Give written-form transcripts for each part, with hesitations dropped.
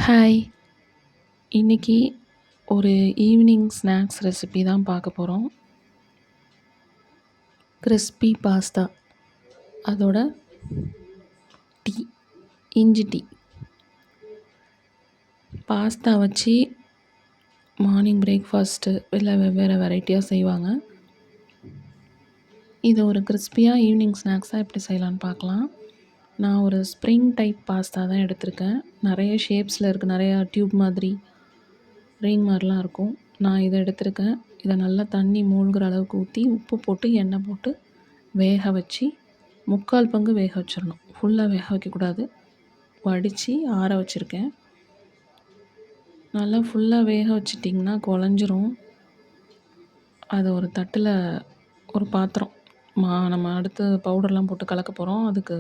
Hi! இன்னைக்கு ஒரு evening snacks recipe தான் பார்க்க போகிறோம். கிறிஸ்பி பாஸ்தா, அதோட டீ, இஞ்சி டீ. பாஸ்தா வச்சு மார்னிங் பிரேக்ஃபாஸ்ட்டு இல்லை வெவ்வேறு வெரைட்டியாக செய்வாங்க. இது ஒரு கிறிஸ்பியாக ஈவினிங் ஸ்நாக்ஸாக எப்படி செய்யலான்னு பார்க்கலாம். நான் ஒரு ஸ்ப்ரிங் டைப் பாஸ்தா தான் எடுத்திருக்கேன். நிறைய ஷேப்ஸில் இருக்குது, நிறையா டியூப் மாதிரி, ரிங் மாதிரிலாம் இருக்கும். நான் இதை எடுத்திருக்கேன். இதை நல்லா தண்ணி மூழ்கிற அளவுக்கு ஊற்றி உப்பு போட்டு எண்ணெய் போட்டு வேக வச்சு 3/4 பங்கு வேக வச்சிடணும். ஃபுல்லாக வேக வைக்கக்கூடாது. வடித்து ஆற வச்சுருக்கேன். நல்லா ஃபுல்லாக வேக வச்சிட்டிங்கன்னா குழஞ்சிரும். அதை ஒரு தட்டில் ஒரு பாத்திரம் நம்ம அடுத்து பவுடர்லாம் போட்டு கலக்க போகிறோம். அதுக்கு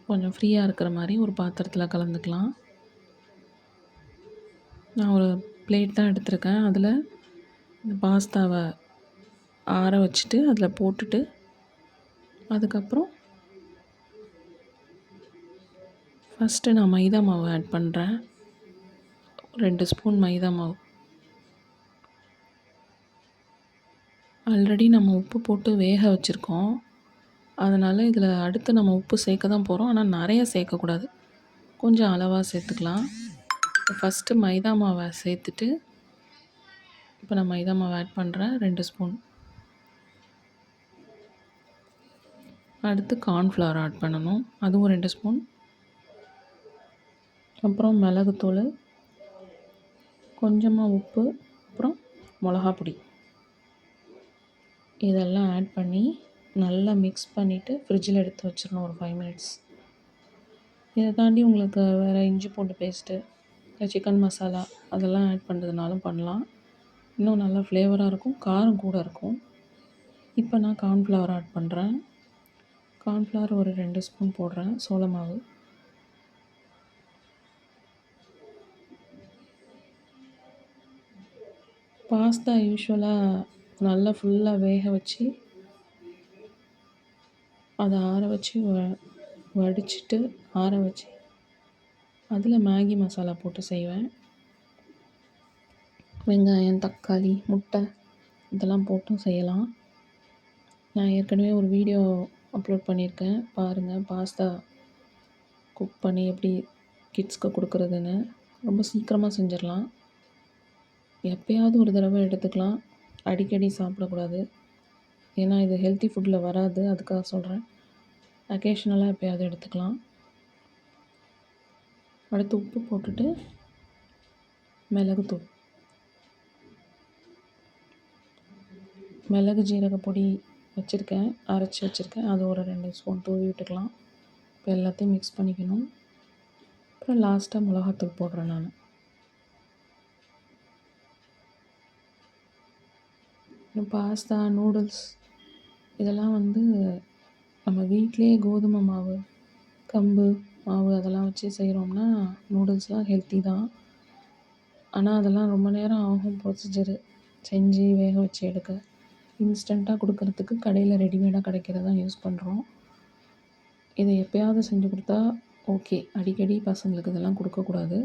கொஞ்சம் ஃப்ரீயாக இருக்கிற மாதிரி ஒரு பாத்திரத்தில் கலந்துக்கலாம். நான் ஒரு பிளேட் தான் எடுத்திருக்கேன். அதில் இந்த பாஸ்தாவை ஆற வச்சுட்டு அதில் போட்டுட்டு அதுக்கப்புறம் ஃபஸ்ட்டு நான் மைதா மாவு ஆட் பண்ணுறேன். 2 ஸ்பூன் மைதா மாவு. ஆல்ரெடி நம்ம உப்பு போட்டு வேக வச்சுருக்கோம். அதனால் இதில் அடுத்து நம்ம உப்பு சேர்க்க தான் போகிறோம். ஆனால் நிறைய சேர்க்கக்கூடாது, கொஞ்சம் அளவாக சேர்த்துக்கலாம். ஃபஸ்ட்டு மைதா மாவை சேர்த்துட்டு இப்போ நான் மைதா மாவு ஆட் பண்ணுறேன் 2 ஸ்பூன். அடுத்து கார்ன்ஃப்ளவர் ஆட் பண்ணணும், அதுவும் 2 ஸ்பூன். அப்புறம் மிளகுத்தூள், கொஞ்சமாக உப்பு, அப்புறம் மிளகாப் பொடி. இதெல்லாம் ஆட் பண்ணி நல்லா மிக்ஸ் பண்ணிவிட்டு ஃப்ரிட்ஜில் எடுத்து வச்சிடணும் ஒரு 5 மினிட்ஸ். இதை தாண்டி உங்களுக்கு வேறு இஞ்சி பூண்டு பேஸ்ட்டு இல்லை சிக்கன் மசாலா அதெல்லாம் ஆட் பண்ணுறதுனாலும் பண்ணலாம். இன்னும் நல்லா ஃப்ளேவராக இருக்கும், காரம் கூட இருக்கும். இப்போ நான் கார்ன்ஃப்ளவர் ஆட் பண்ணுறேன். கார்ன்ஃப்ளவர் ஒரு 2 ஸ்பூன் போடுறேன், சோள மாவு. பாஸ்தா யூஸ்வலாக நல்லா ஃபுல்லாக வேக வச்சு அதை ஆற வச்சு வடிச்சிட்டு ஆற வச்சு அதில் மேகி மசாலா போட்டு செய்வேன். வெங்காயம், தக்காளி, முட்டை இதெல்லாம் போட்டும் செய்யலாம். நான் ஏற்கனவே ஒரு வீடியோ அப்லோட் பண்ணியிருக்கேன், பாருங்கள். பாஸ்தா குக் பண்ணி எப்படி கிட்ஸ்க்கு கொடுக்குறதுன்னு. ரொம்ப சீக்கிரமாக செஞ்சிடலாம். எப்போயாவது ஒரு தடவை எடுத்துக்கலாம், அடிக்கடி சாப்பிடக்கூடாது. ஏன்னா இது ஹெல்த்தி ஃபுட்டில் வராது, அதுக்காக சொல்கிறேன். அக்கேஷ்னலாக எப்போயாவது எடுத்துக்கலாம். அடுத்து உப்பு போட்டுட்டு மிளகுத்தூள், மிளகு ஜீரக பொடி வச்சுருக்கேன், அரைச்சி வச்சுருக்கேன், அது ஒரு 2 ஸ்பூன் தூவி விட்டுக்கலாம். இப்போ எல்லாத்தையும் மிக்ஸ் பண்ணிக்கணும். அப்புறம் லாஸ்ட்டாக மிளகாத்தூள் போடுறேன் நான். பாஸ்தா, நூடுல்ஸ் இதெல்லாம் நம்ம வீட்டிலேயே கோதுமை மாவு, கம்பு மாவு அதெல்லாம் வச்சு செய்கிறோம்னா நூடுல்ஸ்லாம் ஹெல்த்தி தான். ஆனால் அதெல்லாம் ரொம்ப நேரம் ஆகும் ப்ரொசீஜரு, செஞ்சு வேக வச்சு எடுக்க. இன்ஸ்டண்ட்டாக கொடுக்கறதுக்கு கடையில் ரெடிமேடாக கிடைக்கிறதான் யூஸ் பண்ணுறோம். இதை எப்போயாவது செஞ்சு கொடுத்தா ஓகே, அடிக்கடி பசங்களுக்கு இதெல்லாம் கொடுக்கக்கூடாது.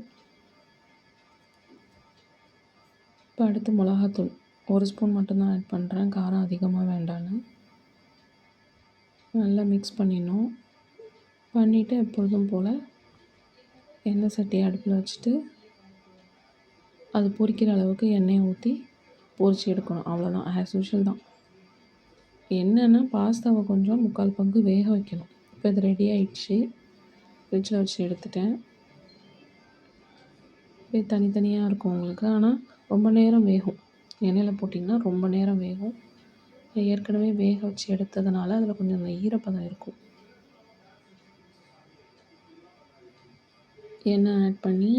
இப்போ அடுத்து மிளகாத்தூள் 1 ஸ்பூன் மட்டும்தான் ஆட் பண்ணுறேன், காரம் அதிகமாக வேண்டான்னு. நல்லா மிக்ஸ் பண்ணிடணும். பண்ணிவிட்டு எப்பொழுதும் போல் எண்ணெய் சட்டியை அடுப்பில் வச்சுட்டு அது பொரிக்கிற அளவுக்கு எண்ணெயை ஊற்றி பொரித்து எடுக்கணும். அவ்வளோதான், ஆஸ் யூஷுவல் தான். என்னென்னா பாஸ்தாவை கொஞ்சம் 3/4 பங்கு வேக வைக்கணும். இப்போ இது ரெடி ஆகிடுச்சு, ஃப்ரிட்ஜில் வச்சு எடுத்துட்டேன். இப்போ தனித்தனியாக இருக்கும் உங்களுக்கு, ஆனால் ரொம்ப நேரம் வேகும். எண்ணெயில் போட்டிங்கன்னா ரொம்ப நேரம் வேகும். ஏற்கனவே வேக வச்சு எடுத்ததுனால அதில் கொஞ்சம் அந்த ஈரப்பதம் இருக்கும். எண்ணெய் ஆட் பண்ணி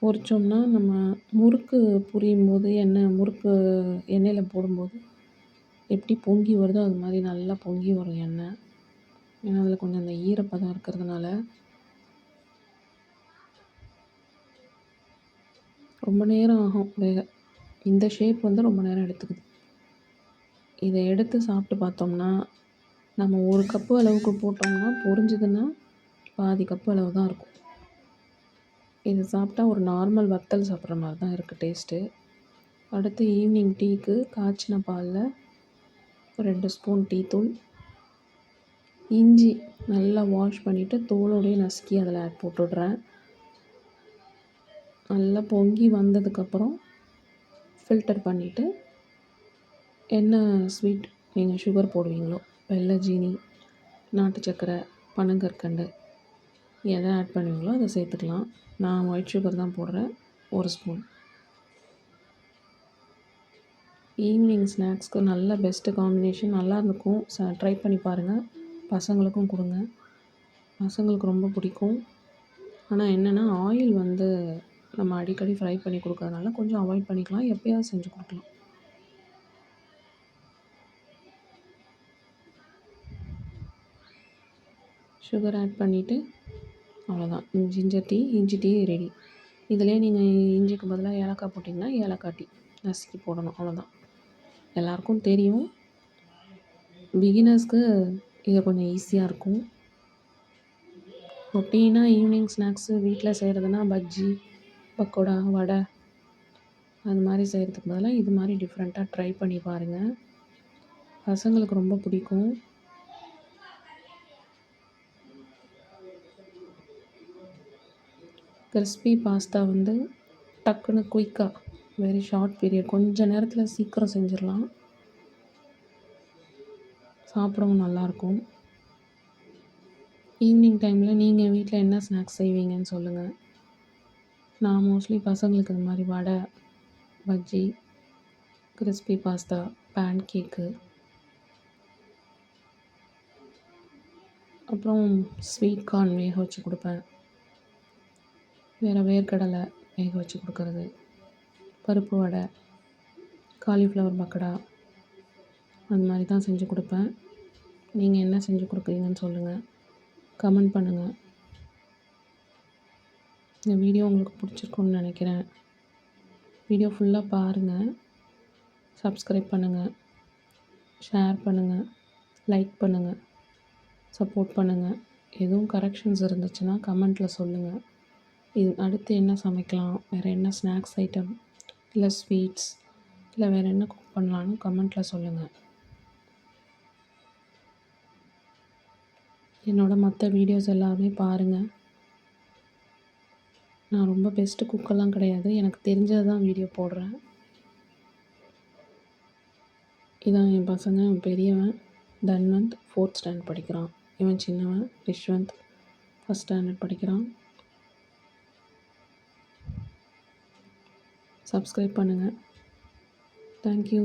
பொரிச்சோம்னா நம்ம முறுக்கு புரியும் போது முறுக்கு எண்ணெயில் போடும்போது எப்படி பொங்கி வருதோ அது மாதிரி நல்லா பொங்கி வரும் எண்ணெய். ஏன்னா அதில் கொஞ்சம் அந்த ஈரப்பதம் இருக்கிறதுனால. ரொம்ப நேரம் ஆகும் வேக. இந்த ஷேப் ரொம்ப நேரம் எடுத்துக்குது. இதை எடுத்து சாப்பிட்டு பார்த்தோம்னா நம்ம 1 கப்பு அளவுக்கு போட்டோம்னா பொரிஞ்சுதுன்னா பாதி கப்பு அளவு தான் இருக்கும். இது சாப்பிட்டா ஒரு நார்மல் வத்தல் சாப்பிட்ற மாதிரி தான் இருக்குது டேஸ்ட்டு. அடுத்து ஈவினிங் டீக்கு காய்ச்சின பாலில் 2 ஸ்பூன் டீ தூள், இஞ்சி நல்லா வாஷ் பண்ணிவிட்டு தோலோடையே நசுக்கி அதில் போட்டுடுறேன். நல்லா பொங்கி வந்ததுக்கப்புறம் ஃபில்டர் பண்ணிவிட்டு என்ன ஸ்வீட் நீங்கள் சுகர் போடுவீங்களோ, வெல்லம், ஜீனி, நாட்டு சர்க்கரை, பனங்கற்கண்டு எதை ஆட் பண்ணுவீங்களோ அதை சேர்த்துக்கலாம். நான் ஒயிட் சுகர் தான் போடுறேன், 1 ஸ்பூன். ஈவினிங் ஸ்நாக்ஸ்க்கு நல்ல பெஸ்ட்டு காம்பினேஷன், நல்லா இருக்கும். ட்ரை பண்ணி பாருங்கள். பசங்களுக்கும் கொடுங்க, பசங்களுக்கு ரொம்ப பிடிக்கும். ஆனால் என்னென்னா ஆயில் வந்து நம்ம அடிக்கடி ஃப்ரை பண்ணி கொடுக்கறதுனால கொஞ்சம் அவாய்ட் பண்ணிக்கலாம். எப்போயாவது செஞ்சு கொடுக்கலாம். சுகர் ஆட் பண்ணிவிட்டு அவ்வளோதான், இஞ்சி டீ ரெடி. இதிலே நீங்கள் இஞ்சிக்கு பதிலாக ஏலக்காய் போட்டிங்கன்னா ஏலக்காய் டீ நசுக்கி போடணும், அவ்வளோதான். எல்லாருக்கும் தெரியும். பிகினர்ஸ்க்கு இது கொஞ்சம் ஈஸியாக இருக்கும். ரொட்டீனாக ஈவினிங் ஸ்நாக்ஸு வீட்டில் செய்கிறதுனா பஜ்ஜி, பக்கோடா, வடை அது மாதிரி செய்கிறதுக்கு பதிலாக இது மாதிரி டிஃப்ரெண்ட்டாக ட்ரை பண்ணி பாருங்கள். பசங்களுக்கு ரொம்ப பிடிக்கும். கிறிஸ்பி பாஸ்தா வந்து டக்குன்னு குயிக்காக, வெரி ஷார்ட் பீரியட், கொஞ்சம் நேரத்தில் சீக்கிரம் செஞ்சிடலாம். சாப்பிடவும் நல்லாயிருக்கும். ஈவினிங் டைமில் நீங்கள் வீட்டில் என்ன ஸ்நாக்ஸ் செய்வீங்கன்னு சொல்லுங்கள். நான் மோஸ்ட்லி பசங்களுக்கு இது மாதிரி வடை, பஜ்ஜி, கிறிஸ்பி பாஸ்தா, பேன் கேக்கு, அப்புறம் ஸ்வீட் கார்ன் வேக வச்சு கொடுப்பேன். வேறு வேர்க்கடலை வேக வச்சு கொடுக்கறது, பருப்பு வடை, காலிஃப்ளவர் பக்கோடா அது மாதிரி தான் செஞ்சு கொடுப்பேன். நீங்கள் என்ன செஞ்சு கொடுக்குறீங்கன்னு சொல்லுங்கள், கமெண்ட் பண்ணுங்கள். இந்த வீடியோ உங்களுக்கு பிடிச்சிருக்குன்னு நினைக்கிறேன். வீடியோ ஃபுல்லாக பாருங்கள், சப்ஸ்கிரைப் பண்ணுங்கள், ஷேர் பண்ணுங்கள், லைக் பண்ணுங்கள், சப்போர்ட் பண்ணுங்கள். எதுவும் கரெக்ஷன்ஸ் இருந்துச்சுன்னா கமெண்ட்டில் சொல்லுங்கள். இது அடுத்து என்ன சமைக்கலாம், வேறு என்ன ஸ்நாக்ஸ் ஐட்டம், இல்லை ஸ்வீட்ஸ், இல்லை வேறு என்ன குக் பண்ணலான்னு கமெண்ட்டில் சொல்லுங்கள். என்னோடய மற்ற வீடியோஸ் எல்லாமே பாருங்கள். நான் ரொம்ப பெஸ்ட்டு குக்கெல்லாம் கிடையாது, எனக்கு தெரிஞ்சது தான் வீடியோ போடுறேன். இதான் என் பசங்க. பெரியவன் தன்வந்த் 4th ஸ்டாண்டர்ட் படிக்கிறான். இவன் சின்னவன் ரிஷ்வந்த் 1st ஸ்டாண்டர்ட் படிக்கிறான். சப்ஸ்கிரைப் பண்ணுங்கள். தேங்க்யூ.